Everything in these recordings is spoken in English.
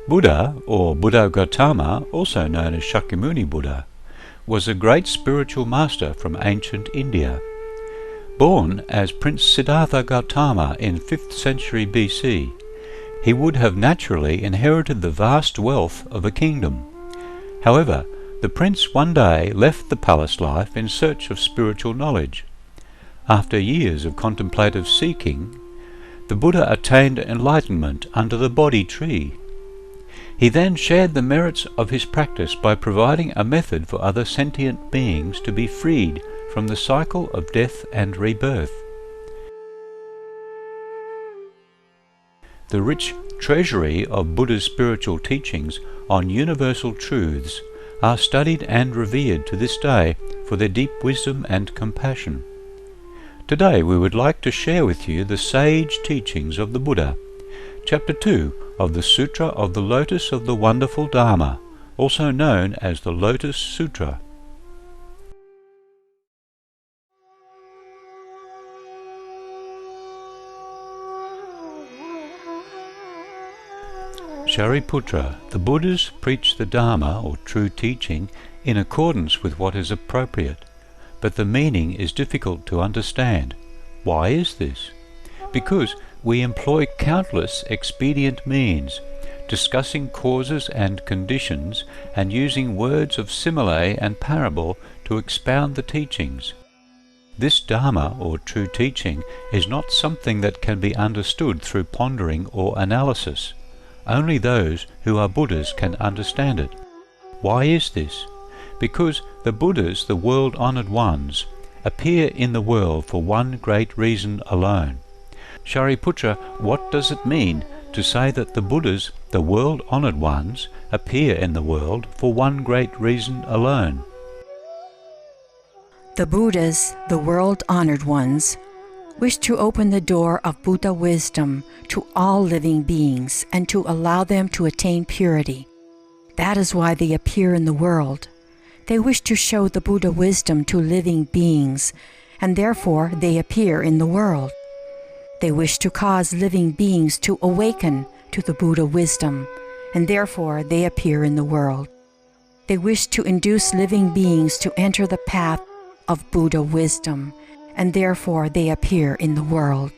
Buddha, or Buddha Gautama, also known as Shakyamuni Buddha, was a great spiritual master from ancient India. Born as Prince Siddhartha Gautama in 5th century BC, he would have naturally inherited the vast wealth of a kingdom. However, the prince one day left the palace life in search of spiritual knowledge. After years of contemplative seeking, the Buddha attained enlightenment under the Bodhi tree. He then shared the merits of his practice by providing a method for other sentient beings to be freed from the cycle of death and rebirth. The rich treasury of Buddha's spiritual teachings on universal truths are studied and revered to this day for their deep wisdom and compassion. Today we would like to share with you the sage teachings of the Buddha, Chapter 2 of the Sutra of the Lotus of the Wonderful Dharma, also known as the Lotus Sutra. Shariputra, the Buddhas preach the Dharma, or true teaching, in accordance with what is appropriate, but the meaning is difficult to understand. Why is this? Because we employ countless expedient means, discussing causes and conditions, and using words of simile and parable to expound the teachings. This Dharma, or true teaching, is not something that can be understood through pondering or analysis. Only those who are Buddhas can understand it. Why is this? Because the Buddhas, the world-honoured ones, appear in the world for one great reason alone. Shariputra, what does it mean to say that the Buddhas, the world-honoured ones, appear in the world for one great reason alone? The Buddhas, the world-honoured ones, wish to open the door of Buddha wisdom to all living beings and to allow them to attain purity. That is why they appear in the world. They wish to show the Buddha wisdom to living beings, and therefore they appear in the world. They wish to cause living beings to awaken to the Buddha wisdom, and therefore they appear in the world. They wish to induce living beings to enter the path of Buddha wisdom, and therefore they appear in the world.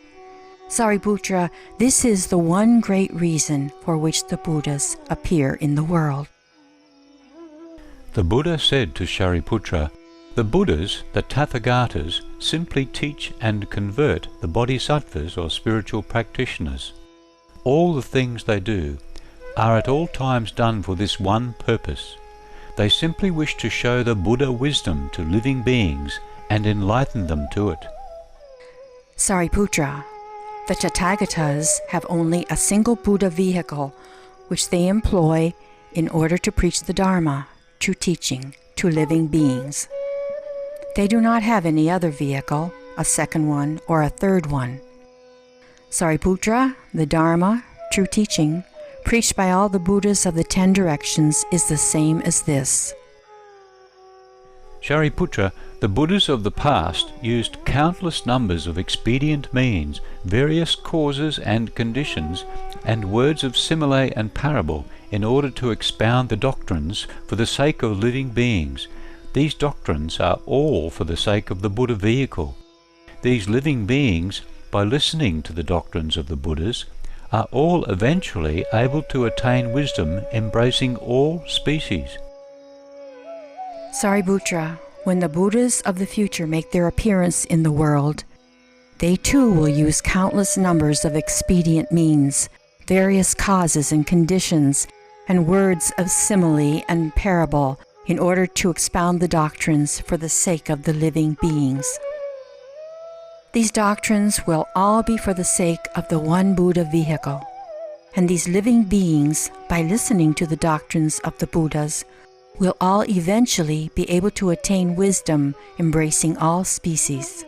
Sariputra, this is the one great reason for which the Buddhas appear in the world. The Buddha said to Shariputra, the Buddhas, the Tathagatas, simply teach and convert the bodhisattvas or spiritual practitioners. All the things they do are at all times done for this one purpose. They simply wish to show the Buddha wisdom to living beings and enlighten them to it. Sariputra, the Tathagatas have only a single Buddha vehicle which they employ in order to preach the Dharma, true teaching, to living beings. They do not have any other vehicle, a second one or a third one. Sariputra, the Dharma, true teaching, preached by all the Buddhas of the 10 directions is the same as this. Shariputra, the Buddhas of the past used countless numbers of expedient means, various causes and conditions, and words of simile and parable in order to expound the doctrines for the sake of living beings. These doctrines are all for the sake of the Buddha vehicle. These living beings, by listening to the doctrines of the Buddhas, are all eventually able to attain wisdom embracing all species. Sariputra, when the Buddhas of the future make their appearance in the world, they too will use countless numbers of expedient means, various causes and conditions, and words of simile and parable in order to expound the doctrines for the sake of the living beings. These doctrines will all be for the sake of the one Buddha vehicle, and these living beings, by listening to the doctrines of the Buddhas, will all eventually be able to attain wisdom embracing all species.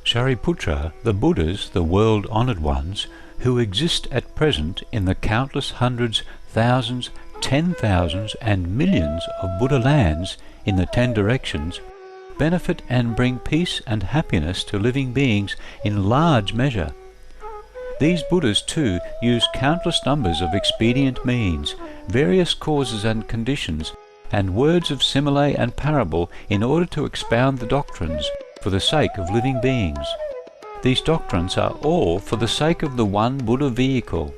Shariputra, the Buddhas, the world-honoured ones, who exist at present in the countless hundreds, thousands, 10,000s and millions of Buddha lands in the 10 directions, benefit and bring peace and happiness to living beings in large measure. These Buddhas too used countless numbers of expedient means, various causes and conditions, and words of simile and parable in order to expound the doctrines for the sake of living beings. These doctrines are all for the sake of the one Buddha vehicle.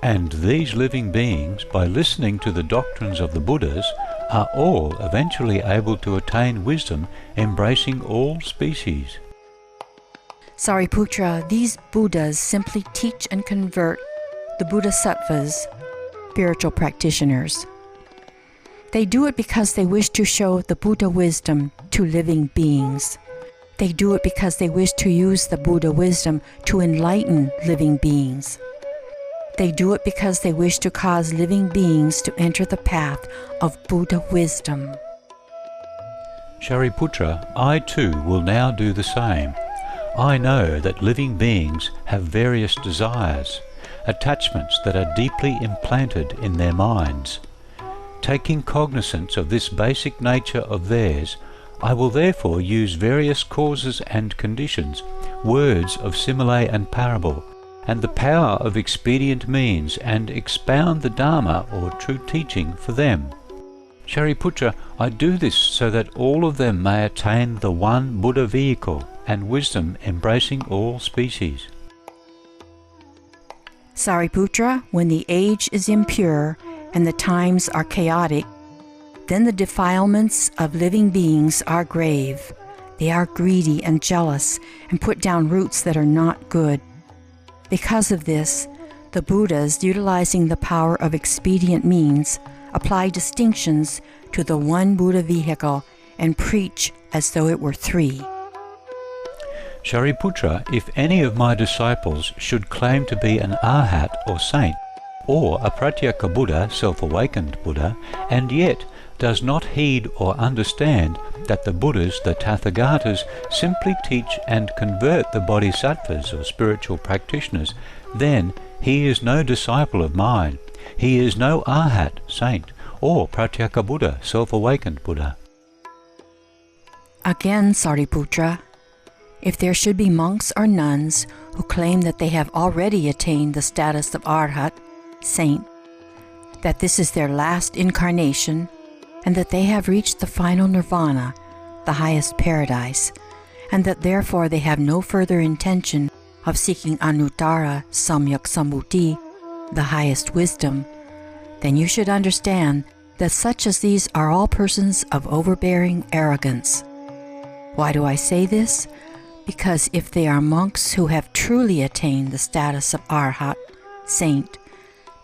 And these living beings, by listening to the doctrines of the Buddhas, are all eventually able to attain wisdom, embracing all species. Sariputra, these Buddhas simply teach and convert the Bodhisattvas, spiritual practitioners. They do it because they wish to show the Buddha wisdom to living beings. They do it because they wish to use the Buddha wisdom to enlighten living beings. They do it because they wish to cause living beings to enter the path of Buddha wisdom. Shariputra, I too will now do the same. I know that living beings have various desires, attachments that are deeply implanted in their minds. Taking cognizance of this basic nature of theirs, I will therefore use various causes and conditions, words of simile and parable, and the power of expedient means, and expound the Dharma or true teaching for them. Shariputra, I do this so that all of them may attain the one Buddha vehicle and wisdom embracing all species. Sariputra, when the age is impure and the times are chaotic, then the defilements of living beings are grave. They are greedy and jealous and put down roots that are not good. Because of this, the Buddhas, utilizing the power of expedient means, apply distinctions to the one Buddha vehicle and preach as though it were three. Shariputra, if any of my disciples should claim to be an arhat or saint, or a pratyeka Buddha, self-awakened Buddha, and yet does not heed or understand that the Buddhas, the Tathagatas, simply teach and convert the bodhisattvas or spiritual practitioners, then he is no disciple of mine. He is no arhat, saint, or pratyeka Buddha, self-awakened Buddha. Again, Sariputra, if there should be monks or nuns who claim that they have already attained the status of arhat, saint, that this is their last incarnation, and that they have reached the final nirvana, the highest paradise, and that therefore they have no further intention of seeking anuttara samyak sambuddhi, the highest wisdom, then you should understand that such as these are all persons of overbearing arrogance. Why do I say this? Because if they are monks who have truly attained the status of arhat, saint,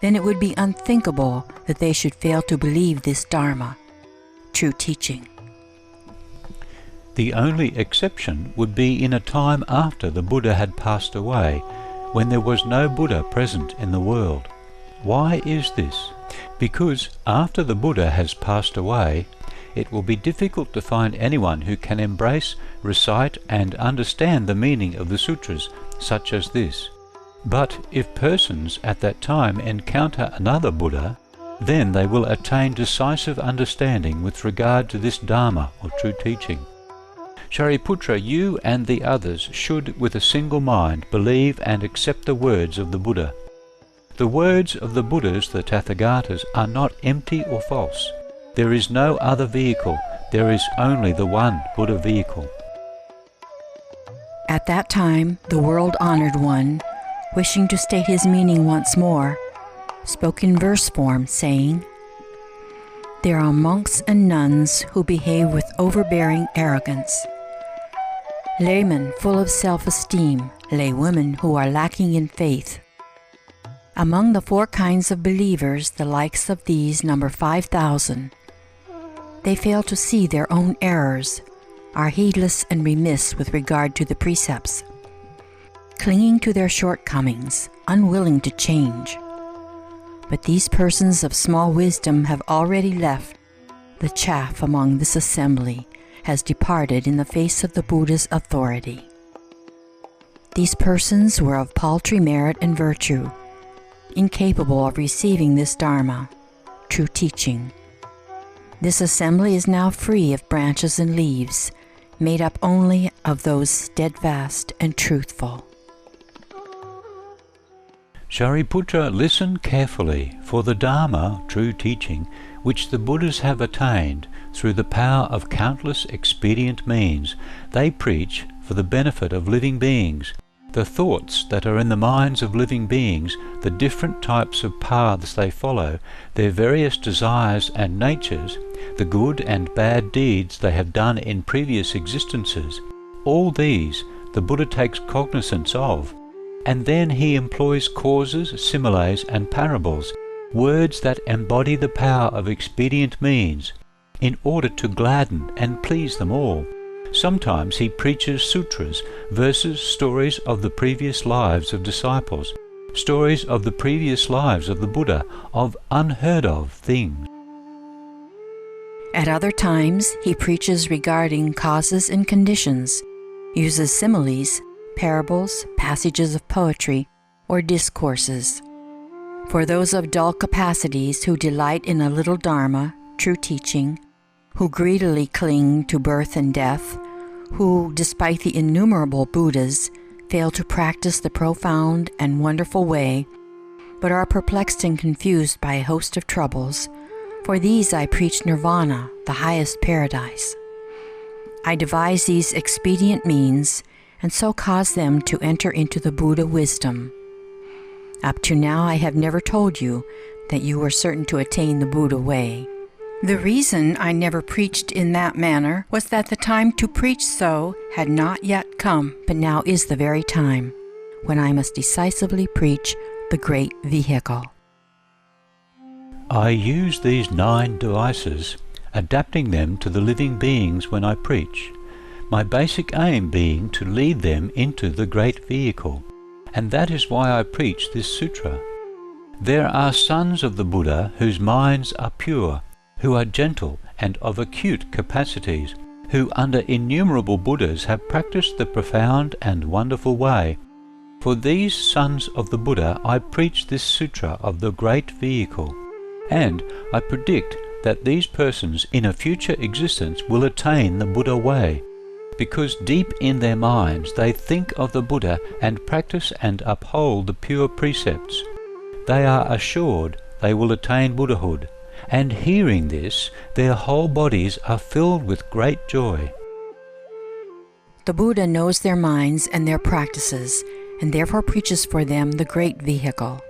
then it would be unthinkable that they should fail to believe this Dharma, true teaching. The only exception would be in a time after the Buddha had passed away, when there was no Buddha present in the world. Why is this? Because after the Buddha has passed away, it will be difficult to find anyone who can embrace, recite, and understand the meaning of the sutras, such as this. But if persons at that time encounter another Buddha, then they will attain decisive understanding with regard to this Dharma or true teaching. Shariputra, you and the others should with a single mind believe and accept the words of the Buddha. The words of the Buddhas, the Tathagatas, are not empty or false. There is no other vehicle. There is only the one Buddha vehicle. At that time, the world-honored one, wishing to state his meaning once more, spoke in verse form, saying, "There are monks and nuns who behave with overbearing arrogance, laymen full of self-esteem, laywomen who are lacking in faith. Among the 4 kinds of believers, the likes of these number 5,000. They fail to see their own errors, are heedless and remiss with regard to the precepts, clinging to their shortcomings, unwilling to change. But these persons of small wisdom have already left. The chaff among this assembly has departed in the face of the Buddha's authority. These persons were of paltry merit and virtue, incapable of receiving this Dharma, true teaching. This assembly is now free of branches and leaves, made up only of those steadfast and truthful." Shariputra, listen carefully, for the Dharma, true teaching, which the Buddhas have attained through the power of countless expedient means, they preach for the benefit of living beings. The thoughts that are in the minds of living beings, the different types of paths they follow, their various desires and natures, the good and bad deeds they have done in previous existences, all these the Buddha takes cognizance of, and then he employs causes, similes, and parables, words that embody the power of expedient means, in order to gladden and please them all. Sometimes he preaches sutras, verses, stories of the previous lives of disciples, stories of the previous lives of the Buddha, of unheard of things. At other times, he preaches regarding causes and conditions, uses similes, parables, passages of poetry, or discourses. For those of dull capacities who delight in a little Dharma, true teaching, who greedily cling to birth and death, who, despite the innumerable Buddhas, fail to practice the profound and wonderful way, but are perplexed and confused by a host of troubles, for these I preach nirvana, the highest paradise. I devise these expedient means, and so cause them to enter into the Buddha wisdom. Up to now I have never told you that you were certain to attain the Buddha way. The reason I never preached in that manner was that the time to preach so had not yet come, but now is the very time when I must decisively preach the great vehicle. I use these 9 devices, adapting them to the living beings when I preach, my basic aim being to lead them into the great vehicle, and that is why I preach this sutra. There are sons of the Buddha whose minds are pure, who are gentle and of acute capacities, who under innumerable Buddhas have practiced the profound and wonderful way. For these sons of the Buddha I preach this sutra of the great vehicle, and I predict that these persons in a future existence will attain the Buddha way, because deep in their minds they think of the Buddha and practice and uphold the pure precepts. They are assured they will attain Buddhahood, and hearing this, their whole bodies are filled with great joy. The Buddha knows their minds and their practices, and therefore preaches for them the great vehicle.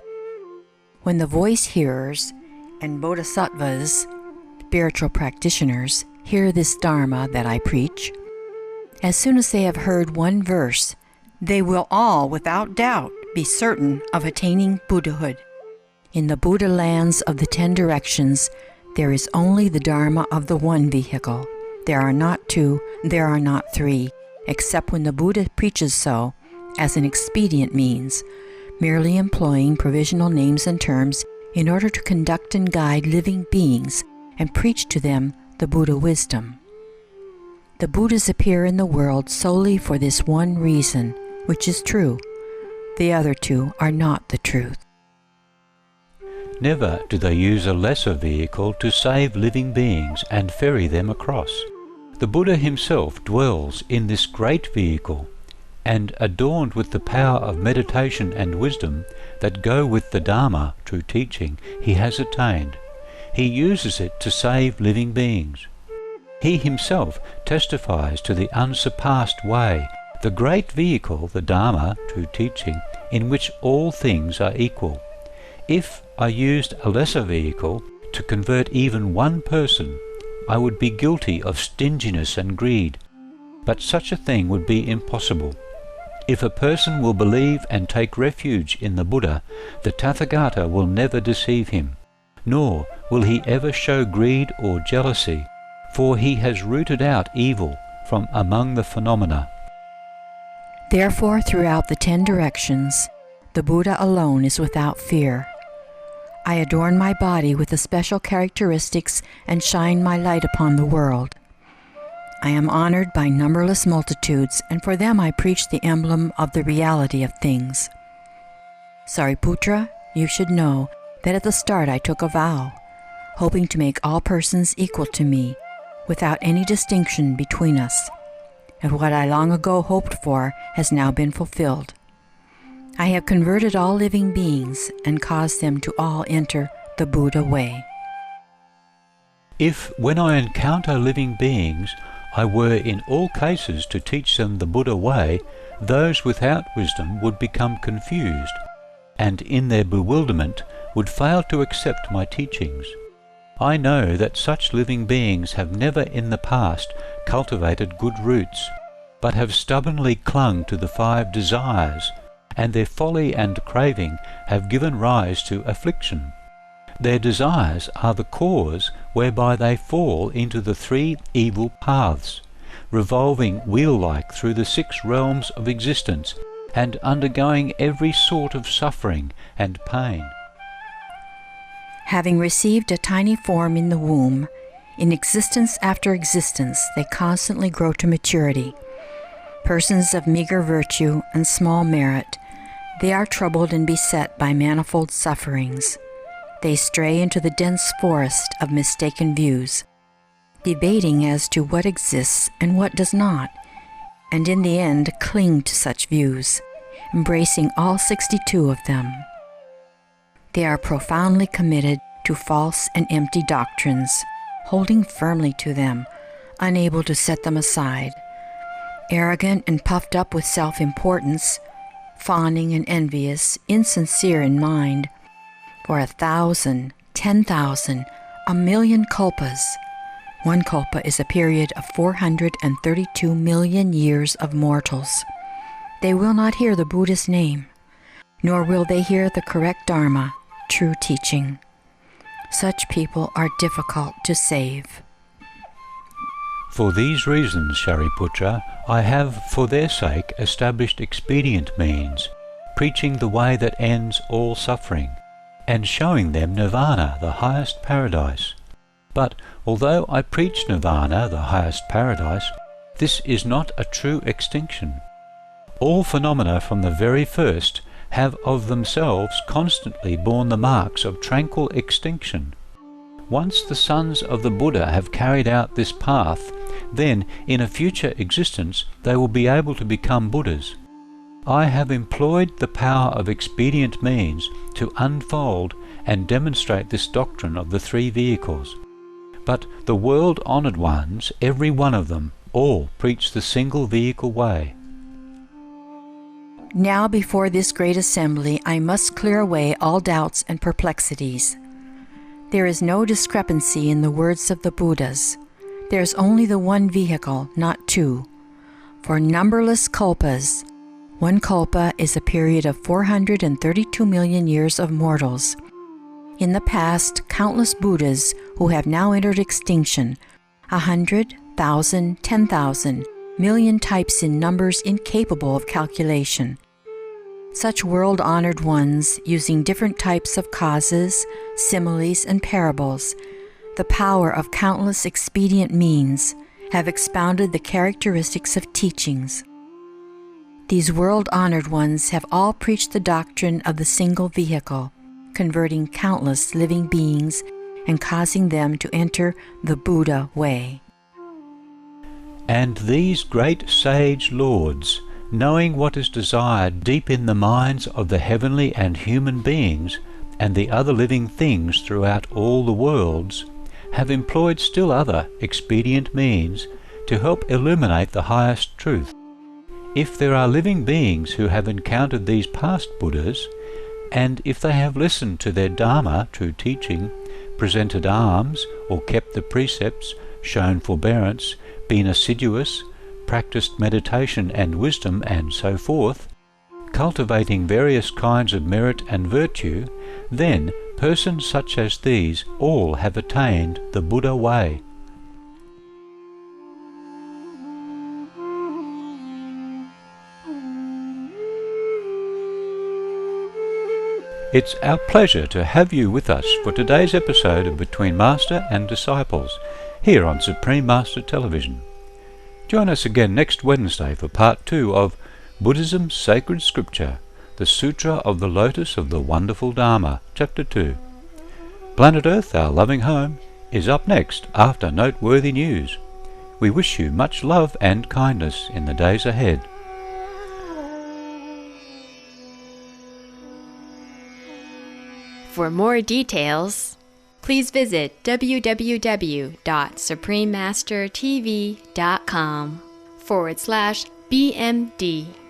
When the voice hearers and bodhisattvas, spiritual practitioners, hear this Dharma that I preach, as soon as they have heard one verse, they will all, without doubt, be certain of attaining Buddhahood. In the Buddha lands of the 10 directions, there is only the Dharma of the one vehicle. There are not 2, there are not 3, except when the Buddha preaches so, as an expedient means, merely employing provisional names and terms in order to conduct and guide living beings and preach to them the Buddha wisdom. The Buddhas appear in the world solely for this one reason, which is true. The other 2 are not the truth. Never do they use a lesser vehicle to save living beings and ferry them across. The Buddha himself dwells in this great vehicle, and adorned with the power of meditation and wisdom that go with the Dharma, true teaching, he has attained. He uses it to save living beings. He himself testifies to the unsurpassed way, the great vehicle, the Dharma, true teaching, in which all things are equal. If I used a lesser vehicle to convert even one person, I would be guilty of stinginess and greed, but such a thing would be impossible. If a person will believe and take refuge in the Buddha, the Tathagata will never deceive him, nor will he ever show greed or jealousy, for he has rooted out evil from among the phenomena. Therefore, throughout the 10 directions, the Buddha alone is without fear. I adorn my body with the special characteristics and shine my light upon the world. I am honored by numberless multitudes, and for them I preach the emblem of the reality of things. Sariputra, you should know that at the start I took a vow, hoping to make all persons equal to me, without any distinction between us, and what I long ago hoped for has now been fulfilled. I have converted all living beings and caused them to all enter the Buddha way. If, when I encounter living beings, I were in all cases to teach them the Buddha way, those without wisdom would become confused, and in their bewilderment would fail to accept my teachings. I know that such living beings have never in the past cultivated good roots, but have stubbornly clung to the 5 desires, and their folly and craving have given rise to affliction. Their desires are the cause whereby they fall into the 3 evil paths, revolving wheel-like through the 6 realms of existence, and undergoing every sort of suffering and pain. Having received a tiny form in the womb, in existence after existence they constantly grow to maturity. Persons of meager virtue and small merit, they are troubled and beset by manifold sufferings. They stray into the dense forest of mistaken views, debating as to what exists and what does not, and in the end cling to such views, embracing all 62 of them. They are profoundly committed to false and empty doctrines, holding firmly to them, unable to set them aside. Arrogant and puffed up with self-importance, fawning and envious, insincere in mind, for 1,000, 10,000, 1,000,000 kalpas. One kalpa is a period of 432 million years of mortals. They will not hear the Buddha's name, nor will they hear the correct Dharma, true teaching. Such people are difficult to save. For these reasons, Shariputra, I have for their sake established expedient means, preaching the way that ends all suffering, and showing them nirvana, the highest paradise. But although I preach nirvana, the highest paradise, this is not a true extinction. All phenomena from the very first have of themselves constantly borne the marks of tranquil extinction. Once the sons of the Buddha have carried out this path, then in a future existence they will be able to become Buddhas. I have employed the power of expedient means to unfold and demonstrate this doctrine of the 3 vehicles. But the world-honoured ones, every one of them, all preach the single vehicle way. Now before this great assembly I must clear away all doubts and perplexities. There is no discrepancy in the words of the Buddhas. There is only the one vehicle, not 2. For numberless kalpas, one kalpa is a period of 432 million years of mortals. In the past, countless Buddhas who have now entered extinction, 100, 1,000, 10,000, million types in numbers incapable of calculation. Such world-honored ones, using different types of causes, similes, and parables, the power of countless expedient means, have expounded the characteristics of teachings. These world-honored ones have all preached the doctrine of the single vehicle, converting countless living beings and causing them to enter the Buddha way. And these great sage lords, knowing what is desired deep in the minds of the heavenly and human beings and the other living things throughout all the worlds, have employed still other expedient means to help illuminate the highest truth. If there are living beings who have encountered these past Buddhas, and if they have listened to their Dharma, true teaching, presented alms, or kept the precepts, shown forbearance, been assiduous, practiced meditation and wisdom, and so forth, cultivating various kinds of merit and virtue, then persons such as these all have attained the Buddha way. It's our pleasure to have you with us for today's episode of Between Master and Disciples, here on Supreme Master Television. Join us again next Wednesday for Part 2 of Buddhism's Sacred Scripture, the Sutra of the Lotus of the Wonderful Dharma, Chapter 2. Planet Earth, our loving home, is up next after noteworthy news. We wish you much love and kindness in the days ahead. For more details, please visit www.suprememastertv.com/BMD.